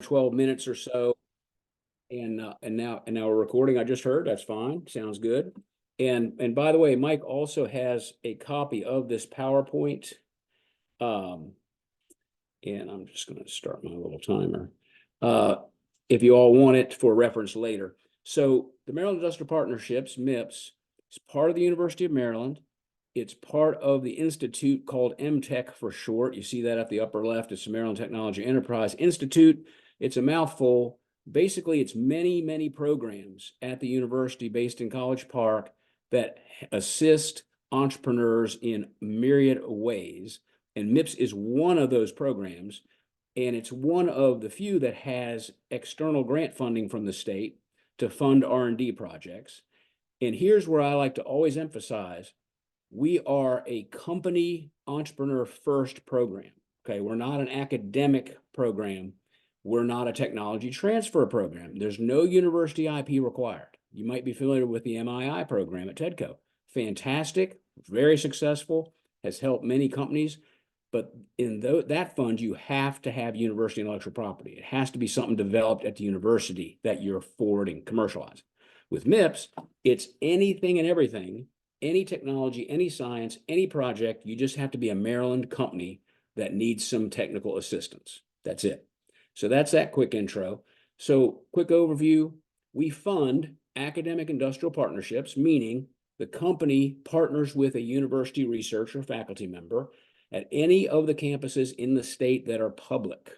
12 minutes or so. And now we're recording. I just heard. That's fine. Sounds good. And by the way, Mike also has a copy of this PowerPoint. And I'm just going to start my little timer. If you all want it for reference later. So the Maryland Industrial Partnerships, MIPS, is part of the University of Maryland. It's part of the institute called MTech for short. You see that at the upper left. It's the Maryland Technology Enterprise Institute. It's a mouthful. Basically, it's many, many programs at the university based in College Park that assist entrepreneurs in myriad ways. And MIPS is one of those programs. And it's one of the few that has external grant funding from the state to fund R&D projects. And here's where I like to always emphasize, we are a company entrepreneur first program. Okay, we're not an academic program. We're not a technology transfer program. There's no university IP required. You might be familiar with the MII program at TEDCO. Fantastic, very successful, has helped many companies. But in that fund, you have to have university intellectual property. It has to be something developed at the university that you're forwarding, commercializing. With MIPS, it's anything and everything, any technology, any science, any project. You just have to be a Maryland company that needs some technical assistance. That's it. So that's that quick intro. So quick overview, we fund academic industrial partnerships, meaning the company partners with a university researcher, faculty member, at any of the campuses in the state that are public.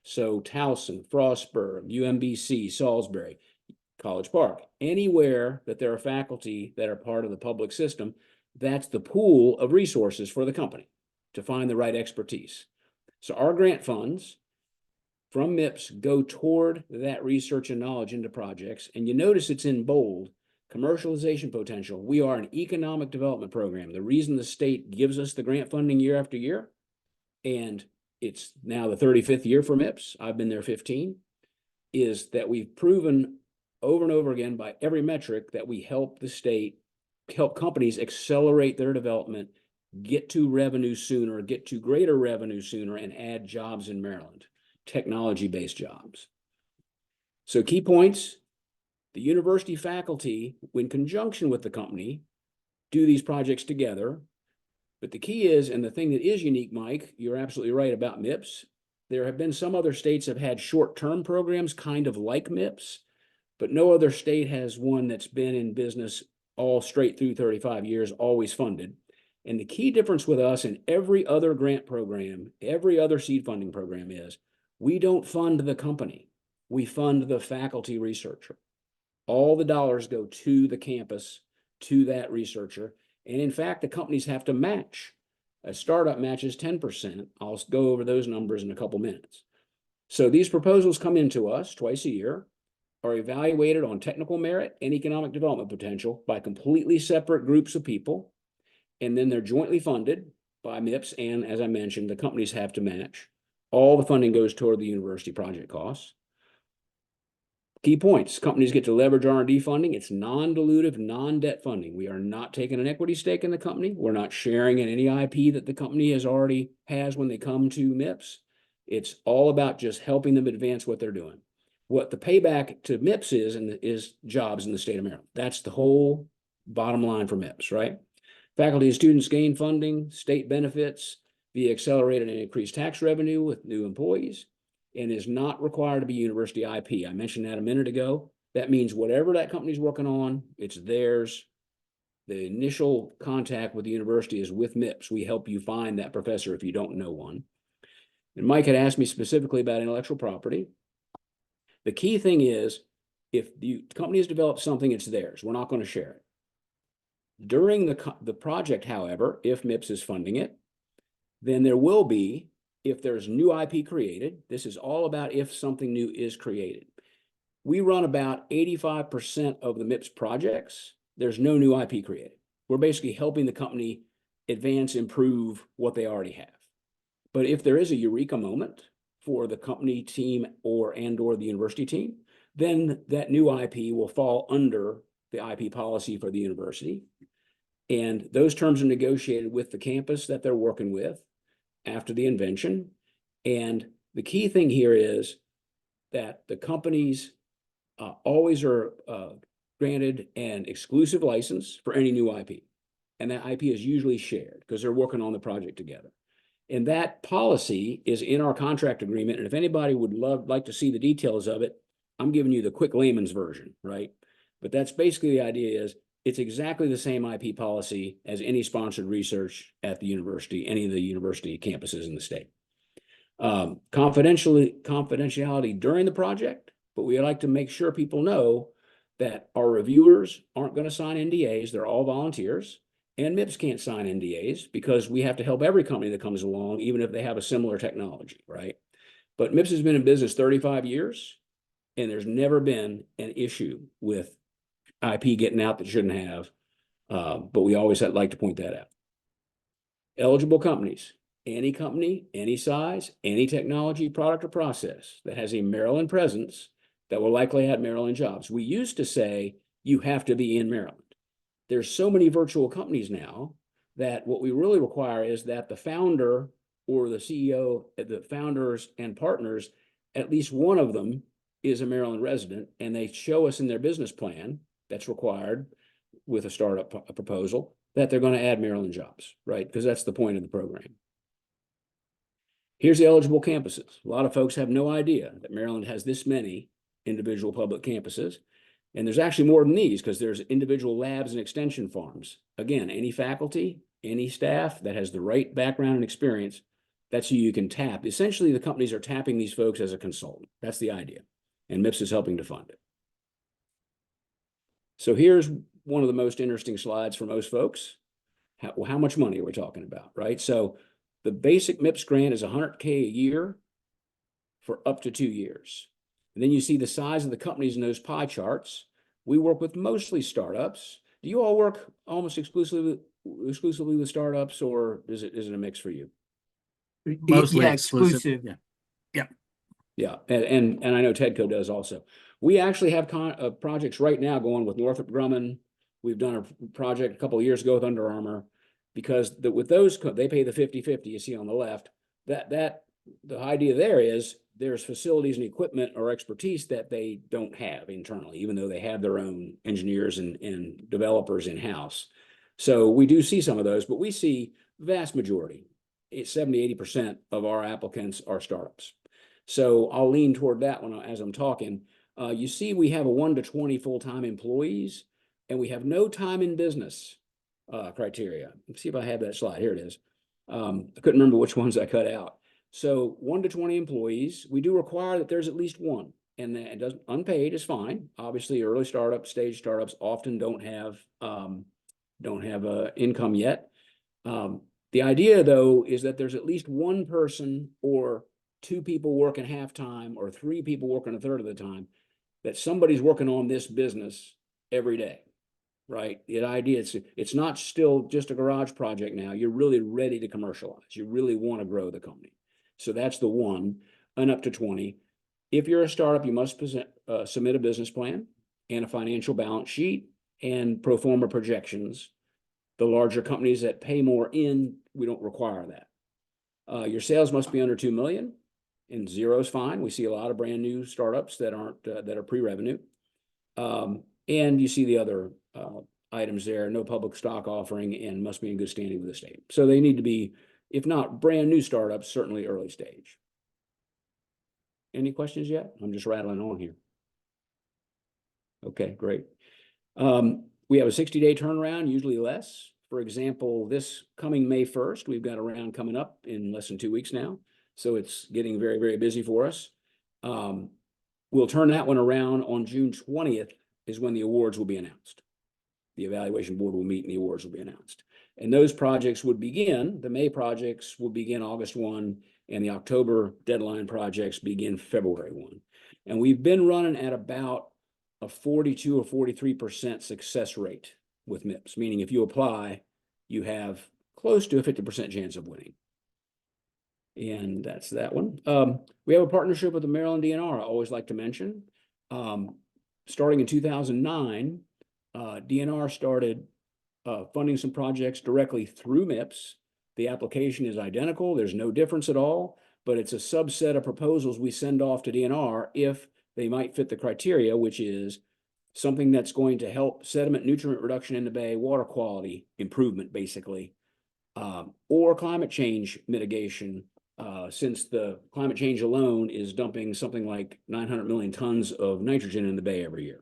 So Towson, Frostburg, UMBC, Salisbury, College Park, anywhere that there are faculty that are part of the public system, that's the pool of resources for the company to find the right expertise. So our grant funds from MIPS go toward that research and knowledge into projects. And you notice it's in bold. Commercialization potential. We are an economic development program. The reason the state gives us the grant funding year after year, and it's now the 35th year for MIPS, I've been there 15, is that we've proven over and over again by every metric that we help the state, help companies accelerate their development, get to revenue sooner, get to greater revenue sooner, and add jobs in Maryland, technology-based jobs. So key points. The university faculty, in conjunction with the company, do these projects together. But the key is, and the thing that is unique, Mike, you're absolutely right about MIPS. There have been some other states have had short-term programs kind of like MIPS, but no other state has one that's been in business all straight through 35 years, always funded. And the key difference with us and every other grant program, every other seed funding program is, we don't fund the company. We fund the faculty researcher. All the dollars go to the campus, to that researcher. And in fact, the companies have to match. A startup matches 10%. I'll go over those numbers in a couple minutes. So these proposals come into us twice a year, are evaluated on technical merit and economic development potential by completely separate groups of people. And then they're jointly funded by MIPS. And as I mentioned, the companies have to match. All the funding goes toward the university project costs. Key points, companies get to leverage R&D funding. It's non-dilutive, non-debt funding. We are not taking an equity stake in the company. We're not sharing in any IP that the company has when they come to MIPS. It's all about just helping them advance what they're doing. What the payback to MIPS is jobs in the state of Maryland. That's the whole bottom line for MIPS, right? Faculty and students gain funding, state benefits via accelerated and increased tax revenue with new employees, and is not required to be university IP. I mentioned that a minute ago. That means whatever that company's working on, it's theirs. The initial contact with the university is with MIPS. We help you find that professor if you don't know one. And Mike had asked me specifically about intellectual property. The key thing is, if the company has developed something, it's theirs. We're not going to share it. During the project, however, if MIPS is funding it, then there will be, if there's new IP created, this is all about if something new is created. We run about 85% of the MIPS projects. There's no new IP created. We're basically helping the company advance, improve what they already have. But if there is a eureka moment for the company team or the university team, then that new IP will fall under the IP policy for the university. And those terms are negotiated with the campus that they're working with after the invention. And the key thing here is that the companies always are granted an exclusive license for any new IP. And that IP is usually shared because they're working on the project together. And that policy is in our contract agreement. And if anybody would like to see the details of it, I'm giving you the quick layman's version, right? But that's basically the idea is it's exactly the same IP policy as any sponsored research at the university, any of the university campuses in the state. Confidentiality during the project, but we like to make sure people know that our reviewers aren't going to sign NDAs. They're all volunteers. And MIPS can't sign NDAs because we have to help every company that comes along, even if they have a similar technology, right? But MIPS has been in business 35 years, and there's never been an issue with IP getting out that shouldn't have. But we always like to point that out. Eligible companies, any company, any size, any technology, product, or process that has a Maryland presence that will likely add Maryland jobs. We used to say you have to be in Maryland. There's so many virtual companies now that what we really require is that the founder or the CEO, the founders and partners, at least one of them is a Maryland resident, and they show us in their business plan that's required with a startup proposal that they're going to add Maryland jobs, right? Because that's the point of the program. Here's the eligible campuses. A lot of folks have no idea that Maryland has this many individual public campuses. And there's actually more than these because there's individual labs and extension farms. Again, any faculty, any staff that has the right background and experience, that's who you can tap. Essentially, the companies are tapping these folks as a consultant. That's the idea. And MIPS is helping to fund it. So here's one of the most interesting slides for most folks. How much money are we talking about, right? So the basic MIPS grant is $100K a year for up to 2 years. And then you see the size of the companies in those pie charts. We work with mostly startups. Do you all work almost exclusively with startups, or is it a mix for you? Mostly exclusive. Yeah, and I know Tedco does also. We actually have projects right now going with Northrop Grumman. We've done a project a couple of years ago with Under Armour, because with those they pay the 50-50 you see on the left. The idea there is there's facilities and equipment or expertise that they don't have internally, even though they have their own engineers and developers in-house. So we do see some of those, but we see vast majority, 70-80% of our applicants are startups. So I'll lean toward that one as I'm talking. You see we have a 1 to 20 full-time employees, and we have no time in business criteria. Let's see if I have that slide. Here it is. I couldn't remember which ones I cut out. So 1 to 20 employees, we do require that there's at least one, and that it doesn't, unpaid is fine. Obviously, early startups, stage startups often don't have income yet. The idea, though, is that there's at least one person or 2 people working half-time or 3 people working a third of the time, that somebody's working on this business every day, right? The idea, it's not still just a garage project now. You're really ready to commercialize. You really want to grow the company. So that's the 1 and up to 20. If you're a startup, you must submit a business plan and a financial balance sheet and pro forma projections. The larger companies that pay more we don't require that. Your sales must be under 2 million, and 0 is fine. We see a lot of brand new startups that aren't that are pre-revenue. And you see the other items there: no public stock offering, and must be in good standing with the state. So they need to be, if not brand new startups, certainly early stage. Any questions yet? I'm just rattling on here. Okay, great. We have a 60-day turnaround, usually less. For example, this coming May 1st, we've got a round coming up in less than 2 weeks now. So it's getting very, very busy for us. We'll turn that one around on June 20th is when the awards will be announced. The evaluation board will meet and the awards will be announced. And those projects would begin, the May projects will begin August 1, and the October deadline projects begin February 1. And we've been running at about a 42 or 43% success rate with MIPS, meaning if you apply, you have close to a 50% chance of winning. And that's that one. We have a partnership with the Maryland DNR, I always like to mention. Starting in 2009, DNR started funding some projects directly through MIPS. The application is identical. There's no difference at all. but it's a subset of proposals we send off to DNR if they might fit the criteria, which is something that's going to help sediment nutrient reduction in the bay, water quality improvement, basically, or climate change mitigation, since the climate change alone is dumping something like 900 million tons of nitrogen in the bay every year.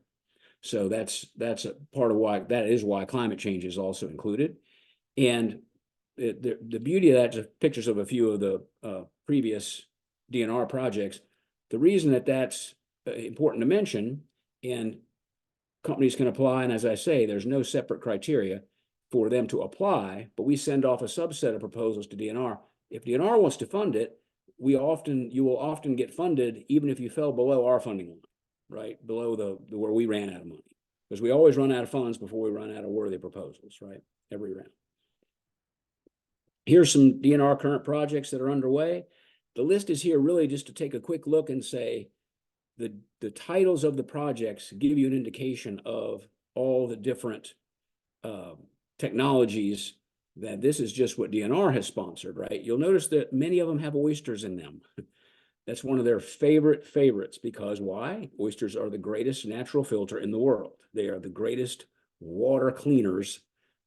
So that's a part of why, that is why climate change is also included. And the beauty of that, just pictures of a few of the previous DNR projects. The reason that that's important to mention, and companies can apply, and as I say, there's no separate criteria for them to apply, but we send off a subset of proposals to DNR. If DNR wants to fund it, you will often get funded even if you fell below our funding line, right? Below the where we ran out of money. Because we always run out of funds before we run out of worthy proposals, right? Every round. Here's some DNR current projects that are underway. The list is here really just to take a quick look and say the titles of the projects give you an indication of all the different technologies that this is just what DNR has sponsored, right? You'll notice that many of them have oysters in them. That's one of their favorites because why? Oysters are the greatest natural filter in the world. They are the greatest water cleaners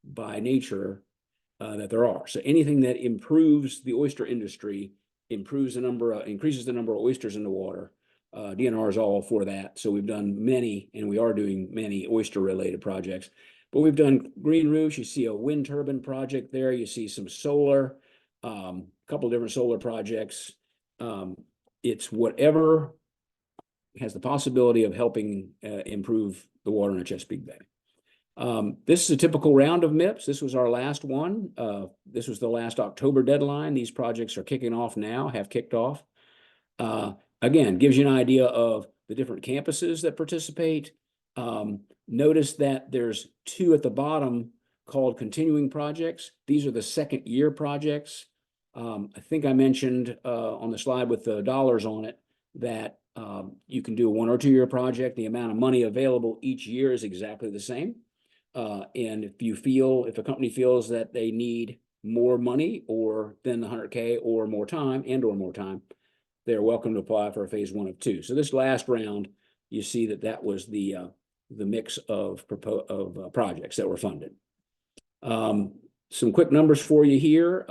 by nature that there are. So anything that improves the oyster industry, increases the number of oysters in the water. DNR is all for that. So we've done many, and we are doing many oyster-related projects. But we've done green roofs. You see a wind turbine project there. You see some solar, a couple different solar projects. It's whatever has the possibility of helping improve the water in the Chesapeake Bay. This is a typical round of MIPS. This was our last one. This was the last October deadline. These projects are kicking off now, have kicked off. Again, gives you an idea of the different campuses that participate. Notice that there's two at the bottom called continuing projects. These are the second year projects. I think I mentioned on the slide with the dollars on it that you can do a 1 or 2 year project. The amount of money available each year is exactly the same. And if a company feels that they need more money or than the 100K or more time or more time, they're welcome to apply for a phase 1 of 2. So this last round, you see that was the mix of projects that were funded. Some quick numbers for you here.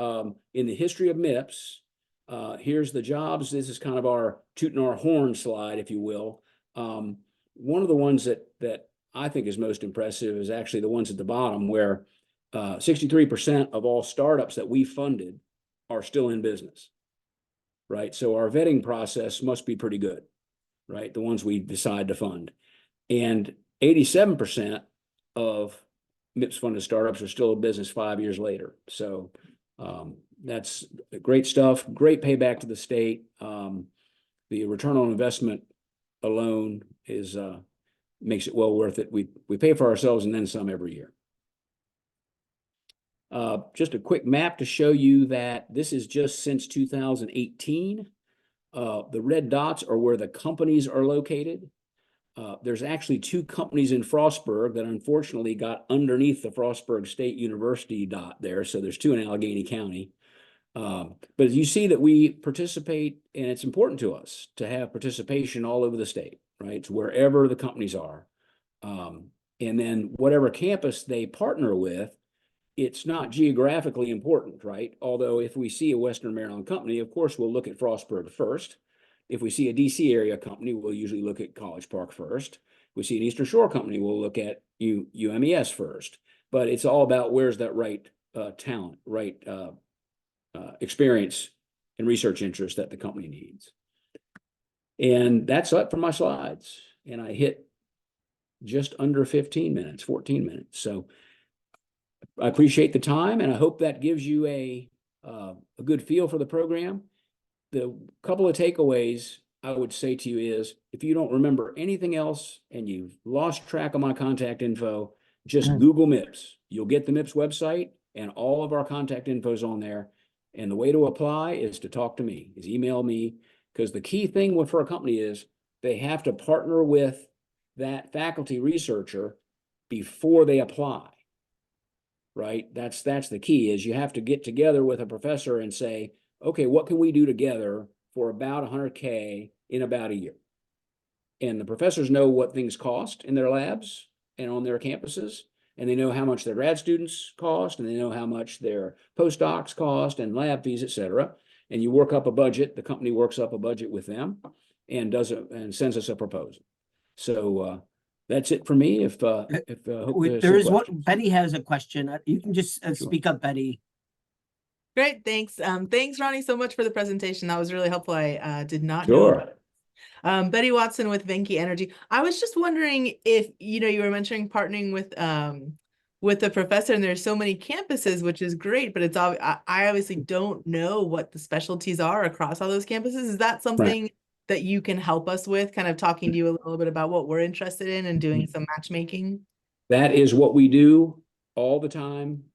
In the history of MIPS, here's the jobs. This is kind of our tooting our horn slide, if you will. One of the ones that I think is most impressive is actually the ones at the bottom where 63% of all startups that we funded are still in business, right? So our vetting process must be pretty good, right? The ones we decide to fund. And 87% of MIPS funded startups are still in business 5 years later. So that's great stuff, great payback to the state. The return on investment alone makes it well worth it. We pay for ourselves and then some every year. Just a quick map to show you that this is just since 2018. The red dots are where the companies are located. There's actually 2 companies in Frostburg that unfortunately got underneath the Frostburg State University dot there. So there's 2 in Allegheny County. But you see that we participate, and it's important to us to have participation all over the state, right? It's wherever the companies are. And then whatever campus they partner with, it's not geographically important, right? Although if we see a Western Maryland company, of course, we'll look at Frostburg first. If we see a DC area company, we'll usually look at College Park first. If we see an Eastern Shore company, we'll look at UMES first. But it's all about where's that right talent, right experience and research interest that the company needs. And that's it for my slides. And I hit just under 15 minutes, 14 minutes. So I appreciate the time, and I hope that gives you a good feel for the program. The couple of takeaways I would say to you is, if you don't remember anything else and you've lost track of my contact info, just Google MIPS. You'll get the MIPS website, and all of our contact info is on there. And the way to apply is to talk to me, is email me, because the key thing for a company is they have to partner with that faculty researcher before they apply, right? That's the key, is you have to get together with a professor and say, okay, what can we do together for about 100K in about a year. And the professors know what things cost in their labs and on their campuses, and they know how much their grad students cost, and they know how much their postdocs cost and lab fees, et cetera. And you work up a budget, the company works up a budget with them and sends us a proposal. So that's it for me. Hope There is one, Betty has a question. You can just Sure. speak up, Betty. Great, thanks. Thanks, Ronnie, so much for the presentation. That was really helpful. I did not Sure. know. Betty Watson with Venki Energy. I was just wondering if, you were mentioning partnering with the professor, and there's so many campuses, which is great, but I obviously don't know what the specialties are across all those campuses. Is that something that you can help us with, kind of talking to you a little bit about what we're interested in and doing some matchmaking? That is what we do all the time,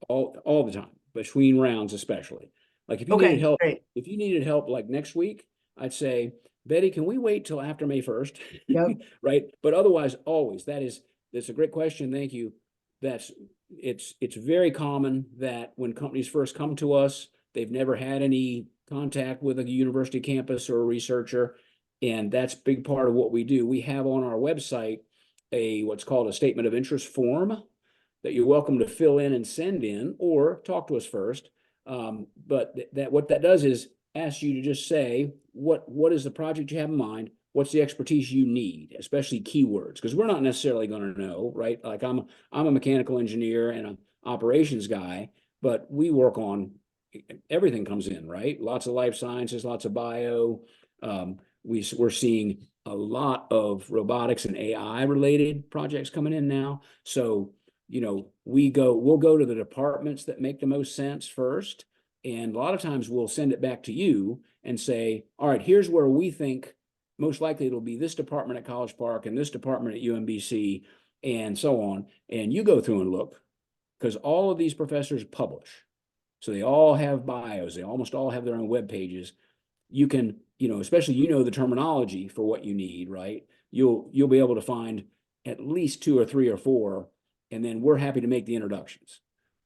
all the time, between rounds especially. Like if you needed help, great. if you needed help like next week, I'd say, Betty, can we wait till after May 1st? Yep. Right. But otherwise, always, that's a great question. Thank you. It's very common that when companies first come to us, they've never had any contact with a university campus or a researcher. And that's a big part of what we do. We have on our website what's called a statement of interest form that you're welcome to fill in and send in, or talk to us first. But what that does is ask you to just say, what is the project you have in mind? What's the expertise you need, especially keywords? Because we're not necessarily going to know, right? Like I'm a mechanical engineer and an operations guy, but we work on everything comes in, right? Lots of life sciences, lots of bio. We're seeing a lot of robotics and AI related projects coming in now. So, we'll go to the departments that make the most sense first. And a lot of times we'll send it back to you and say, all right, here's where we think most likely it'll be this department at College Park and this department at UMBC and so on. And you go through and look, because all of these professors publish. So they all have bios. They almost all have their own web pages. You can, especially, the terminology for what you need, right? You'll be able to find at least 2 or 3 or 4, and then we're happy to make the introductions.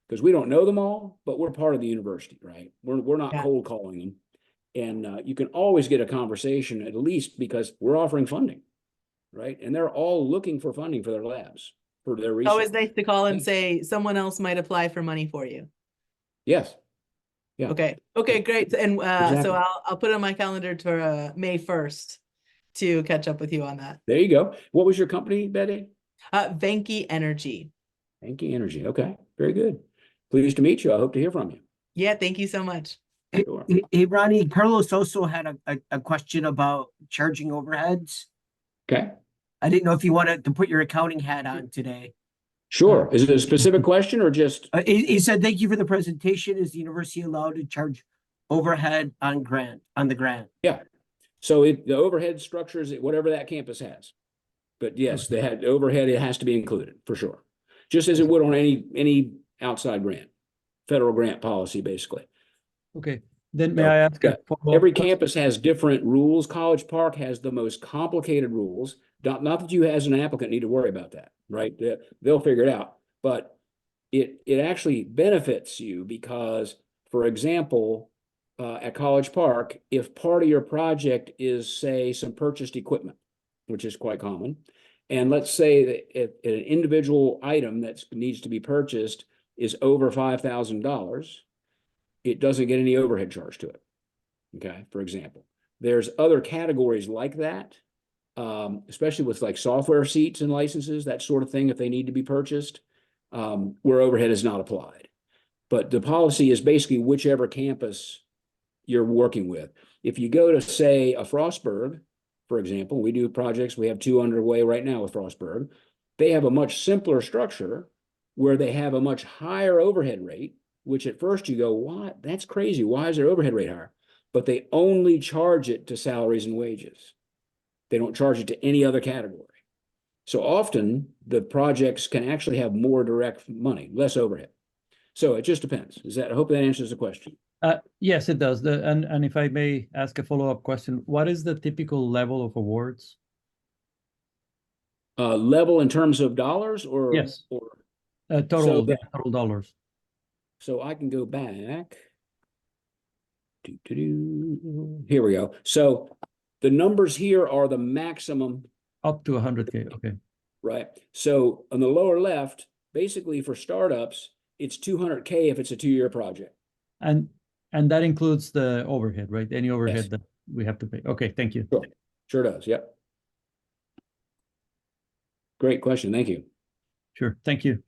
Because we don't know them all, but we're part of the university, right? We're not cold calling them. And you can always get a conversation, at least because we're offering funding, right? And they're all looking for funding for their labs, for their research. Always nice to call and say someone else might apply for money for you. Yes. Yeah. Okay, great. And Exactly. so I'll put it on my calendar for May 1st to catch up with you on that. There you go. What was your company, Betty? Venki Energy. Venki Energy. Okay, very good. Pleased to meet you. I hope to hear from you. Yeah, thank you so much. Sure. Hey, Ronnie, Carlos also had a question about charging overheads. Okay. I didn't know if you wanted to put your accounting hat on today. Sure. Is it a specific question or just? He said, thank you for the presentation. Is the university allowed to charge overhead on the grant? Yeah. So the overhead structures, whatever that campus has. But yes, they had overhead, it has to be included for sure. Just as it would on any outside grant, federal grant policy, basically. Okay, then may I ask a follow-up Every question? campus has different rules. College Park has the most complicated rules. Not that you as an applicant need to worry about that, right? They'll figure it out. But it actually benefits you because, for example, at College Park, if part of your project is, say, some purchased equipment, which is quite common, and let's say that if an individual item that needs to be purchased is over $5,000, it doesn't get any overhead charge to it. Okay, for example, there's other categories like that, especially with like software seats and licenses, that sort of thing, if they need to be purchased, where overhead is not applied. But the policy is basically whichever campus you're working with. If you go to, say, a Frostburg, for example, we do projects, we have 2 underway right now with Frostburg. They have a much simpler structure where they have a much higher overhead rate, which at first you go, what? That's crazy. Why is their overhead rate higher? But they only charge it to salaries and wages. They don't charge it to any other category. So often the projects can actually have more direct money, less overhead. So it just depends. I hope that answers the question. Yes, it does. And if I may ask a follow-up question, what is the typical level of awards? Level in terms of dollars or? Yes. Or Total dollars. so I can go back Here we go. So the numbers here are the maximum, Up to 100K, okay. right? So on the lower left, basically for startups, it's 200K if it's a 2-year project. And that includes the overhead, right? Any overhead Yes. that we have to pay. Okay, thank you. Sure. Sure does. Yep. Great question. Thank you. Sure, thank you.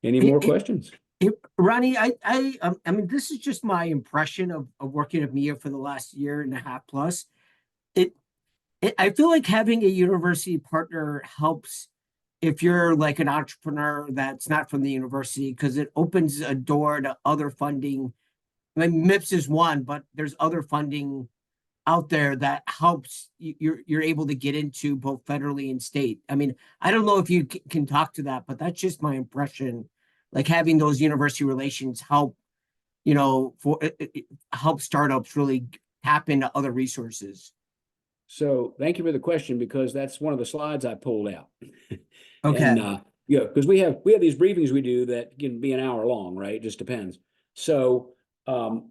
Any It- more it- questions? Ronnie, I mean, this is just my impression of working at MIA for the last year and a half plus. It, I feel like having a university partner helps if you're like an entrepreneur that's not from the university, because it opens a door to other funding. I mean, MIPS is one, but there's other funding out there that helps you're able to get into both federally and state. I mean, I don't know if you can talk to that, but that's just my impression. Like having those university relations help, you know, for help startups really tap into other resources. So thank you for the question, because that's one of the slides I pulled out. Okay. And yeah, because we have these briefings we do that can be an hour long, right? It just depends. So it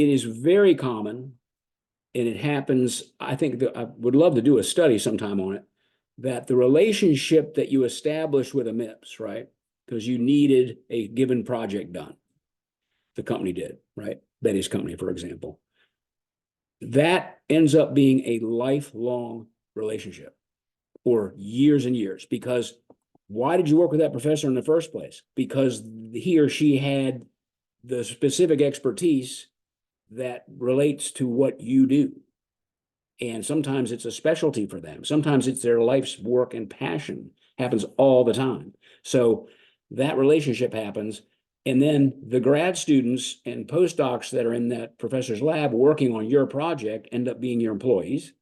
is very common, and it happens. I think that I would love to do a study sometime on it, that the relationship that you establish with a MIPS, right? Because you needed a given project done. The company did, right? Betty's company, for example. That ends up being a lifelong relationship, or years and years, because why did you work with that professor in the first place? Because he or she had the specific expertise that relates to what you do. And sometimes it's a specialty for them. Sometimes it's their life's work and passion. Happens all the time. So that relationship happens. And then the grad students and postdocs that are in that professor's lab working on your project end up being your employees.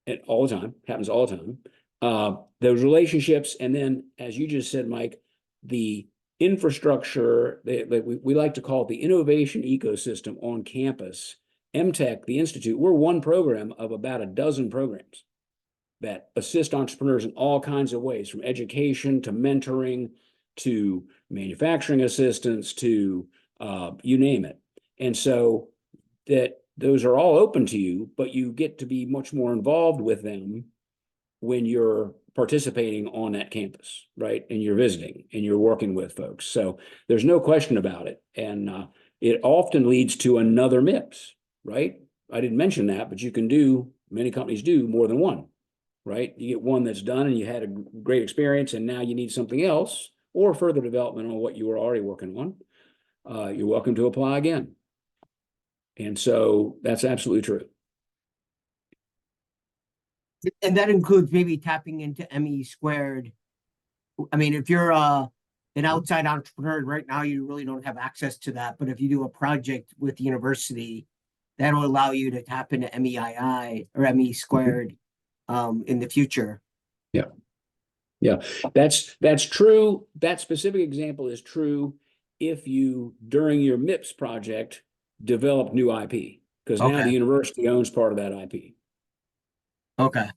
And all the time, happens all the time. Those relationships, and then, as you just said, Mike, the infrastructure, we like to call it the innovation ecosystem on campus. MTech, the Institute, we're one program of about a dozen programs that assist entrepreneurs in all kinds of ways, from education to mentoring to manufacturing assistance to you name it. And so that those are all open to you, but you get to be much more involved with them when you're participating on that campus, right? And you're visiting and you're working with folks. So there's no question about it. And it often leads to another MIPS, right? I didn't mention that, but you can do, many companies do more than one, right? You get one that's done and you had a great experience, and now you need something else or further development on what you were already working on. You're welcome to apply again. And so that's absolutely true. And that includes maybe tapping into ME squared. I mean, if you're an outside entrepreneur right now, you really don't have access to that. But if you do a project with the university, that'll allow you to tap into MEII or ME squared in the future. Yeah. Yeah, that's true. That specific example is true if you, during your MIPS project, develop new IP, because now the university owns part of that IP. Okay.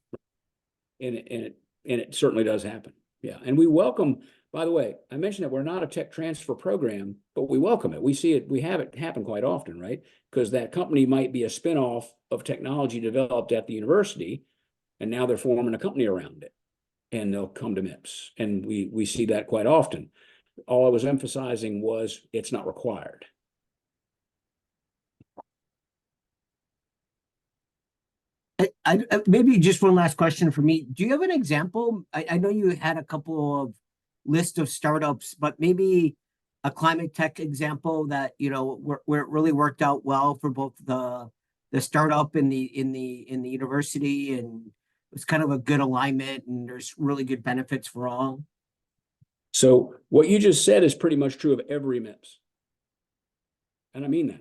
And it certainly does happen. Yeah. And we welcome, by the way, I mentioned that we're not a tech transfer program, but we welcome it. We see it, we have it happen quite often, right? Because that company might be a spinoff of technology developed at the university, and now they're forming a company around it, and they'll come to MIPS. And we see that quite often. All I was emphasizing was it's not required. Maybe just one last question for me. Do you have an example? I know you had a couple of list of startups, but maybe a climate tech example that, you know, where it really worked out well for both the startup and the university, and it's kind of a good alignment and there's really good benefits for all. So what you just said is pretty much true of every MIPS. And I mean that.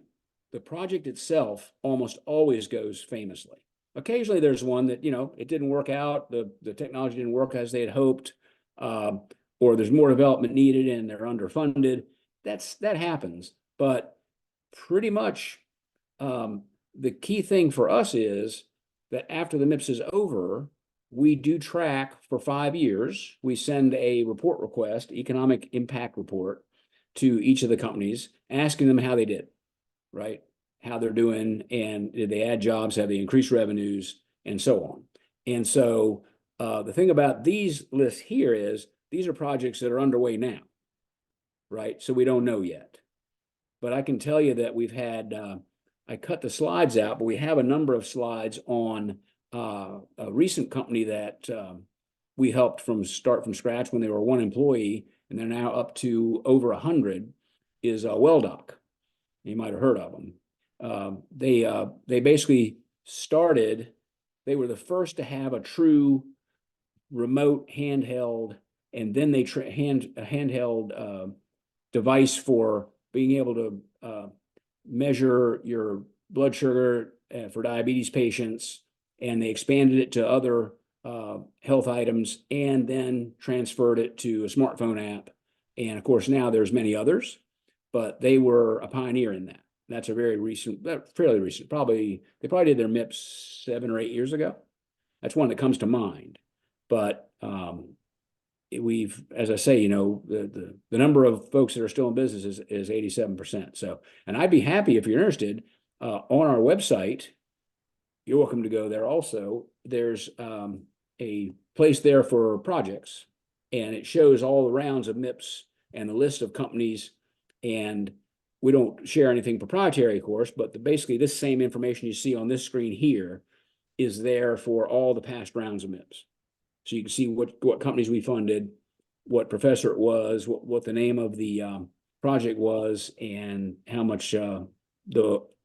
The project itself almost always goes famously. Occasionally there's one that, you know, it didn't work out, the technology didn't work as they had hoped, or there's more development needed and they're underfunded. That happens. But pretty much the key thing for us is that after the MIPS is over, we do track for 5 years. We send a report request, economic impact report, to each of the companies, asking them how they did. right? How they're doing, and did they add jobs, have they increased revenues, and so on. And so the thing about these lists here is these are projects that are underway now, right? So we don't know yet. But I can tell you that we've had, I cut the slides out, but we have a number of slides on a recent company that we helped start from scratch when they were 1 employee, and they're now up to over 100, is WellDoc. You might have heard of them. They basically started, they were the first to have a true remote handheld, and then they handheld device for being able to measure your blood sugar for diabetes patients, and they expanded it to other health items, and then transferred it to a smartphone app. And of course, now there's many others, but they were a pioneer in that. That's a very recent, fairly recent, they probably did their MIPS 7 or 8 years ago. That's one that comes to mind. But we've, as I say, the number of folks that are still in business is 87%. So, and I'd be happy if you're interested on our website. You're welcome to go there also. There's a place there for projects, and it shows all the rounds of MIPS and the list of companies. And we don't share anything proprietary, of course, but basically this same information you see on this screen here is there for all the past rounds of MIPS. So you can see what companies we funded, what professor it was, what the name of the project was, and how much the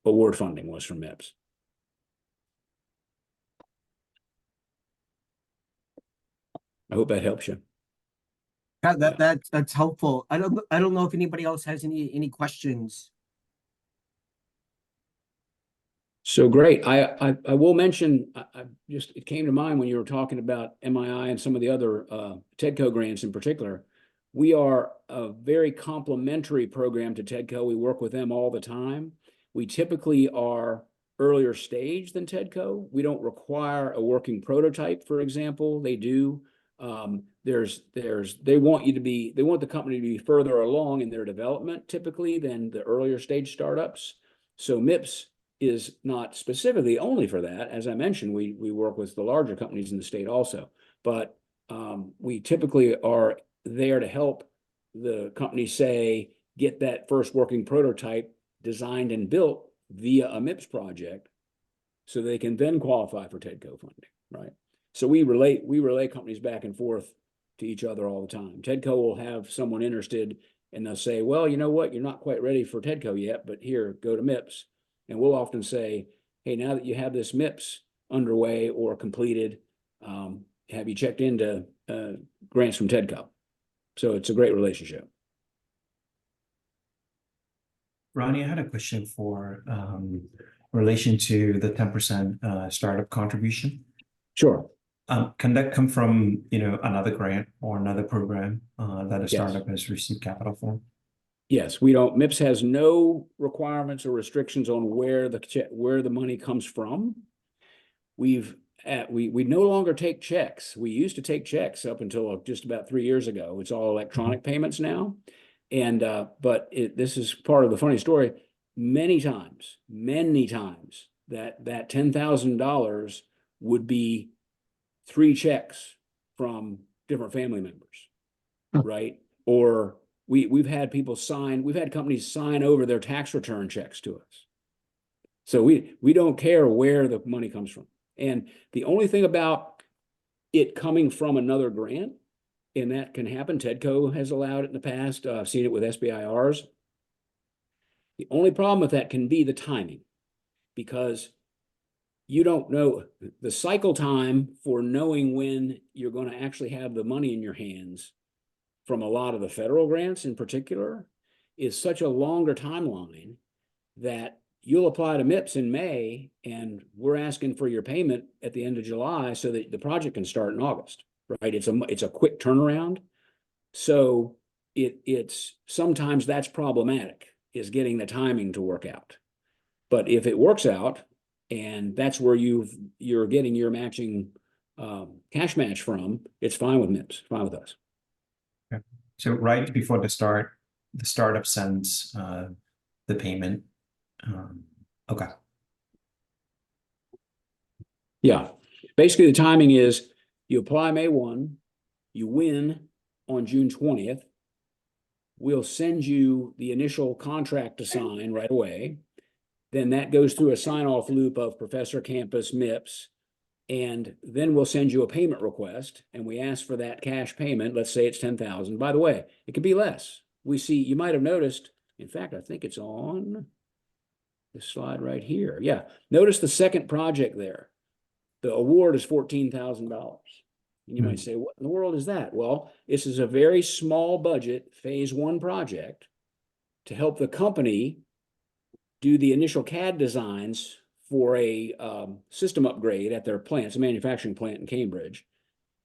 award funding was from MIPS. I hope that helps you. That's helpful. I don't know if anybody else has any questions. So great. I will mention, it came to mind when you were talking about MII and some of the other TEDCO grants in particular. We are a very complementary program to TEDCO. We work with them all the time. We typically are earlier stage than TEDCO. We don't require a working prototype, for example. They do. They want the company to be further along in their development typically than the earlier stage startups. So MIPS is not specifically only for that. As I mentioned, we work with the larger companies in the state also, but we typically are there to help the company, say, get that first working prototype designed and built via a MIPS project, so they can then qualify for TEDCO funding, right? So we relay companies back and forth to each other all the time. TEDCO will have someone interested, and they'll say, well, you know what, you're not quite ready for TEDCO yet, but here, go to MIPS. And we'll often say, hey, now that you have this MIPS underway or completed, have you checked into grants from TEDCO? So it's a great relationship. Ronnie, I had a question for relation to the 10% startup contribution. Sure. Can that come from another grant or another program that a startup has received capital for? Yes, we don't. MIPS has no requirements or restrictions on where the money comes from. We no longer take checks. We used to take checks up until just about 3 years ago. It's all electronic payments now, and but this is part of the funny story. Many times, that $10,000 would be 3 checks from different family members, right? Or we've had companies sign over their tax return checks to us. So we don't care where the money comes from. And the only thing about it coming from another grant, and that can happen, TEDCO has allowed it in the past. I've seen it with SBIRs. The only problem with that can be the timing, because you don't know the cycle time for knowing when you're going to actually have the money in your hands from a lot of the federal grants in particular is such a longer timeline that you'll apply to MIPS in May, and we're asking for your payment at the end of July so that the project can start in August, right? It's a quick turnaround. So it's sometimes that's problematic, is getting the timing to work out. But if it works out, and that's where you're getting your matching cash match from, it's fine with MIPS, fine with us. Okay. So right before the startup sends the payment, Okay. Yeah, basically the timing is you apply May 1, you win on June 20th. We'll send you the initial contract to sign right away. Then that goes through a sign-off loop of professor, campus, MIPS, and then we'll send you a payment request, and we ask for that cash payment. Let's say it's 10,000. By the way, it could be less. We see, you might have noticed, in fact, I think it's on this slide right here. Yeah, notice the second project there. The award is $14,000. And you might say, what in the world is that? Well, this is a very small budget phase 1 project to help the company do the initial CAD designs for a system upgrade at their plant. It's a manufacturing plant in Cambridge.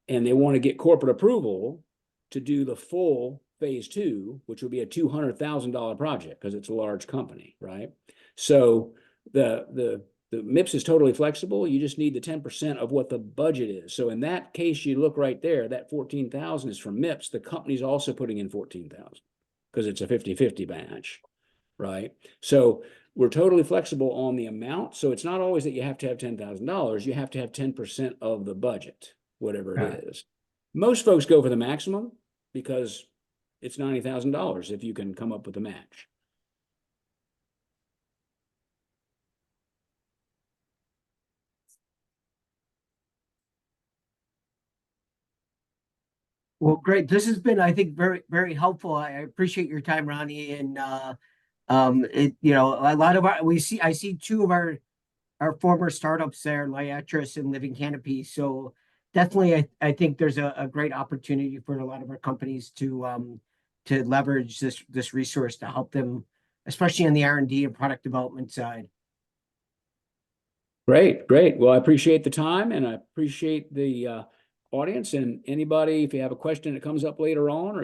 And they want to get corporate approval to do the full phase 2, which would be a $200,000 project because it's a large company, right? So the MIPS is totally flexible. You just need the 10% of what the budget is. So in that case, you look right there, that 14,000 is from MIPS. The company's also putting in 14,000 because it's a 50-50 match, right? So we're totally flexible on the amount. So it's not always that you have to have $10,000. You have to have 10% of the budget, whatever it is. Most folks go for the maximum because it's $90,000 if you can come up with a match. Well, great. This has been, I think, very, very helpful. I appreciate your time, Ronnie. And you know, a lot of I see two of our former startups there, Lyatris and Living Canopy. So definitely, I think there's a great opportunity for a lot of our companies to leverage this resource to help them, especially on the R&D and product development side. Great, great. Well, I appreciate the time and I appreciate the audience, and anybody, if you have a question that comes up later on, or